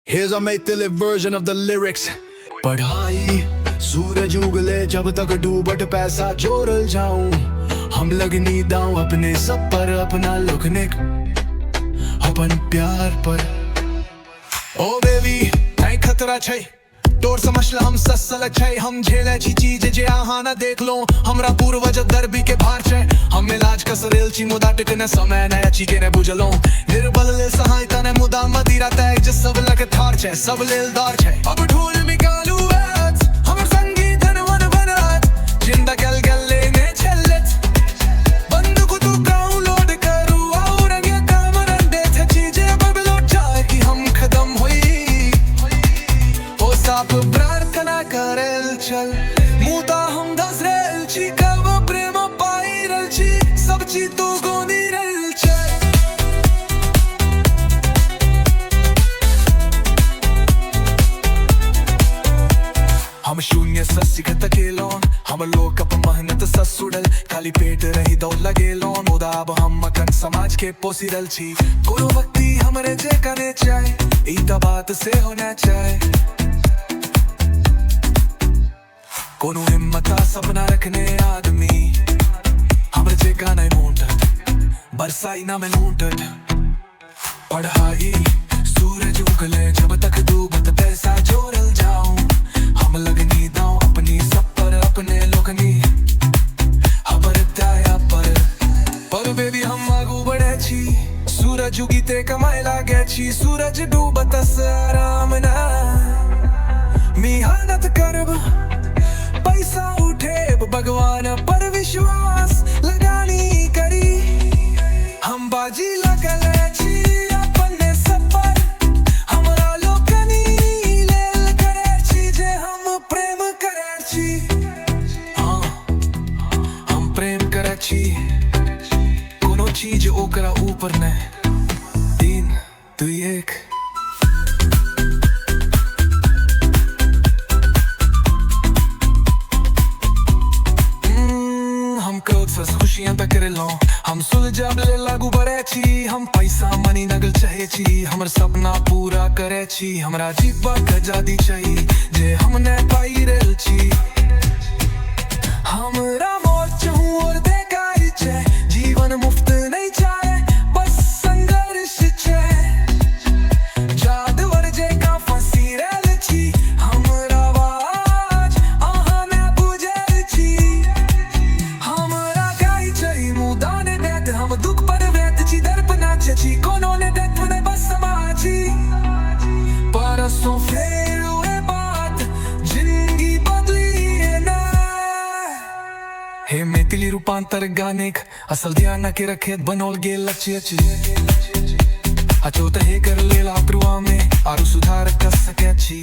Here's a Maithili version of the lyrics. पढ़ाई सूरज उगले जब तक डूबट पैसा जोड़ल जाऊं, हम लगनी दाऊं अपने सब पर, अपना लुकने अपन प्यार पर। ओ बेबी नहीं खतरा छै तोर समझला हम ससल छै, हम झेले छी चीज जे अहाँ न देख लो, हमरा पूर्वज दर्बी के भार छै, हम इलाज कसरेल छी मुदा टिकने समय नया ची के ने बुझलो, निर्बल ले सहायता ने मुदा मदिरा तय जे सब लग थार छै, सब लेल दार छै। अब ढोल निकालू आज हमर संगीत वन बनत, जिंदा गल गल लेने चलत बंदूक तू गाऊं लोड करू और ये काम रंदे थे चीजें बबलो चाहे कि हम खत्म हुई ओ साप प्रार्थना करेल चल मुदा हम दसरेल छी कब प्रेम पाइरल छी सब चीज तो गोदी रेल चल। हम शून्य से सीखत गेलोन, हम लोग अपन मेहनत से सुडल, खाली पेट रही दौड़ लगेलोन, मुदा अब हम मकन समाज के पोसिरल छी, कोनो व्यक्ति हमरे जे करे चाहे ई त बात से होना चाहे, कोनो हिम्मत सपना रखने आदमी हमरे जे का नहीं मूंटत बरसाई ना में लूटत। पढ़ाई सूरज उगले जब तक डूबत पैसा जोड़ल जाऊं, हम लगनी दाऊं अपनी सब पर, अपने लोगनी खबर दाया पर बेबी हम आगू बढ़े छी, सूरज उगीते कमाए लागे छी, सूरज डूबत से आराम ना मेहनत करब पैसा उठे भगवान पर विश्वास लगानी करी, हम बाजी लगल छी अपने सब पर, हमरा लोकनी लेल करे छी जे हम प्रेम करे छी, हाँ हम प्रेम करे छी, कोनो चीज ओकरा ऊपर ने 3 2 1। खुशियां तक लो हम सुलझब ले लागू बढ़े छी, हम पैसा मनी नगल चाहे छी, हमर सपना पूरा करे छी, हमरा जीवा के आजादी चाहिए जे हमने पाई रेल छी, हमरा मोर चाहूं और देखाई छे, जीवन मुफ्त नहीं चाहे बस संघर्ष छे, जादवर जे का फंसी रेल छी, हमरा आवाज अहाँ ने बुझल छी, हम दुख पर व्यत छी दर्प नाचे छी, कोनो ने देत ने बस समाजी परसों फेर हुए बात जिंदगी बदली है ना। हे मैथिली रूपांतर गानेक असल ध्यान के रखे बनोल गेल लक्ष्य छी, अचोत हे कर लेला प्रुआ में आरु सुधार कर सके छी।